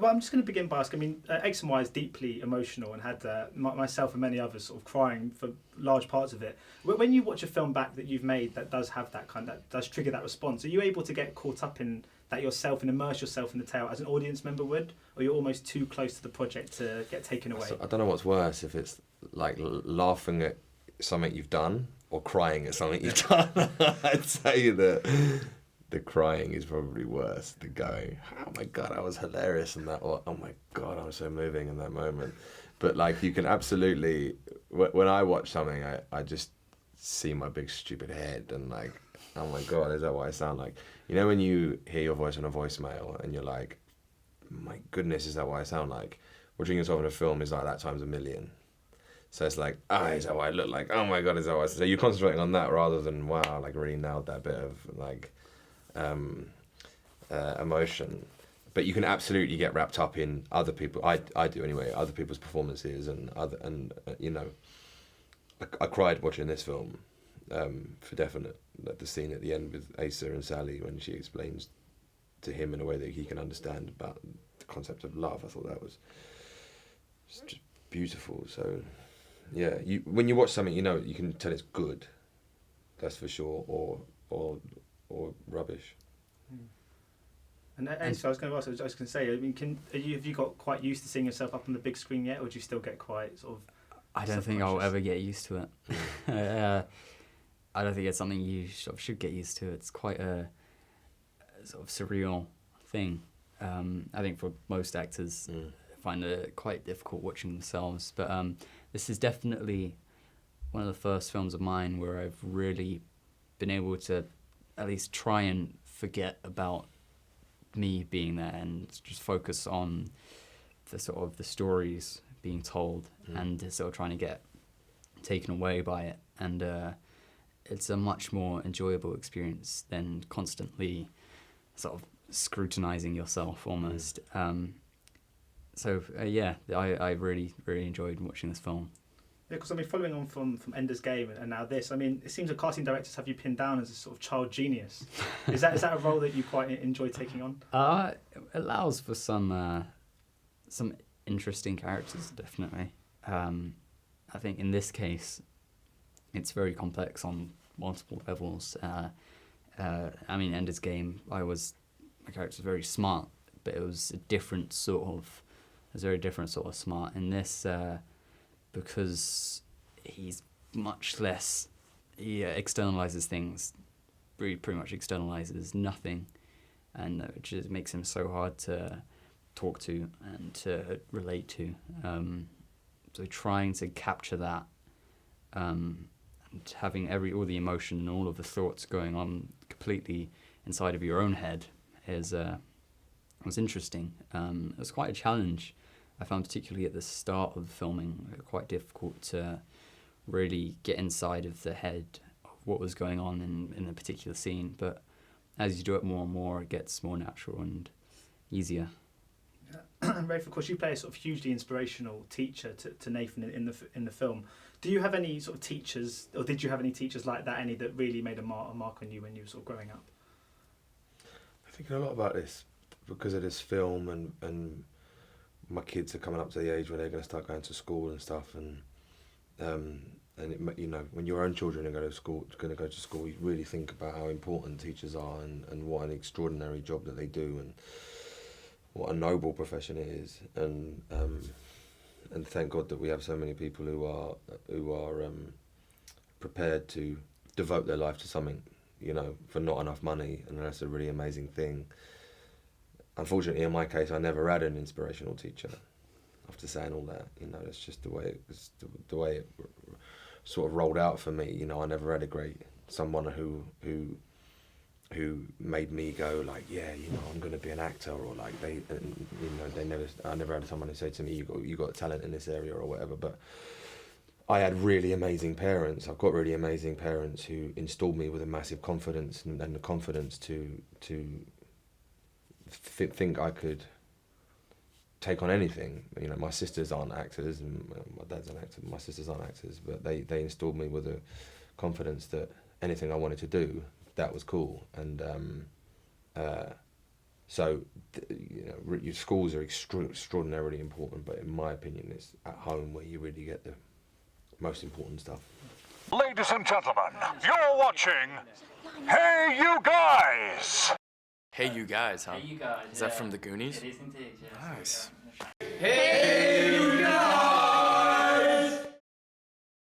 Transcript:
Well, I'm just going to begin by asking, I mean, X and Y is deeply emotional and had myself and many others sort of crying for large parts of it. When you watch a film back that you've made that does have that does trigger that response, are you able to get caught up in that yourself and immerse yourself in the tale as an audience member would? Or you're almost too close to the project to get taken away? I don't know what's worse, if it's like laughing at something you've done or crying at something you've done. I'd say that the crying is probably worse than going, oh my God, I was hilarious in that, or oh my God, I was so moving in that moment. But like, you can absolutely, when I watch something, I just see my big stupid head and like, oh my God, is that what I sound like? You know, when you hear your voice on a voicemail and you're like, my goodness, is that what I sound like? Watching yourself in a film is like that times a million. So it's like, is that what I look like? Oh my God, is that what I say? So you're concentrating on that rather than, wow, like really nailed that bit of like, emotion. But you can absolutely get wrapped up in other people. I do anyway. Other people's performances and you know, I cried watching this film, for definite. Like the scene at the end with Asa and Sally when she explains to him in a way that he can understand about the concept of love. I thought that was just beautiful. So yeah, when you watch something, you know you can tell it's good. That's for sure, or rubbish. And so I was going to ask, I was going to say, I mean, have you got quite used to seeing yourself up on the big screen yet, or do you still get quite sort of? I don't think I'll ever get used to it. I don't think it's something you should get used to. It's quite a sort of surreal thing. I think for most actors, find it quite difficult watching themselves. But this is definitely one of the first films of mine where I've really been able to at least try and forget about me being there and just focus on the sort of the stories being told and sort of trying to get taken away by it. And it's a much more enjoyable experience than constantly sort of scrutinizing yourself almost. So I really, really enjoyed watching this film. Yeah, because I mean, following on from Ender's Game and now this, I mean, it seems that casting directors have you pinned down as a sort of child genius. Is that a role that you quite enjoy taking on? It allows for some interesting characters, definitely. I think in this case, it's very complex on multiple levels. I mean, Ender's Game, my character was very smart, but it was a very different sort of smart. In this, because he's much less, he externalizes things, pretty much externalizes nothing, and which just makes him so hard to talk to and to relate to. So trying to capture that, and having all the emotion and all of the thoughts going on completely inside of your own head was interesting. It was quite a challenge. I found particularly at the start of filming quite difficult to really get inside of the head of what was going on in a particular scene. But as you do it more and more, it gets more natural and easier. And Rafe, of course, you play a sort of hugely inspirational teacher to Nathan in the film. Do you have any sort of teachers, or did you have any teachers like that, any that really made a mark on you when you were sort of growing up? I'm thinking a lot about this because of this film, and my kids are coming up to the age where they're going to start going to school and stuff, and you know, when your own children are going to go to school, you really think about how important teachers are and what an extraordinary job that they do, and what a noble profession it is, and thank God that we have so many people who are prepared to devote their life to something, you know, for not enough money, and that's a really amazing thing. Unfortunately, in my case, I never had an inspirational teacher. After saying all that, you know, that's just the way it sort of rolled out for me. You know, I never had someone who made me go like, yeah, you know, I'm going to be an actor, or like I never had someone who said to me, you got talent in this area or whatever. But I had really amazing parents. I've got really amazing parents who installed me with a massive confidence and the confidence to think I could take on anything. You know, my sisters aren't actors, and my dad's an actor. My sisters aren't actors, but they installed me with a confidence that anything I wanted to do, that was cool. And So, your schools are extraordinarily important, but in my opinion, it's at home where you really get the most important stuff. Ladies and gentlemen, you're watching Hey You Guys! Hey You Guys, huh? Hey, you guys. Is that from the Goonies? It is indeed, yes. Nice. Hey!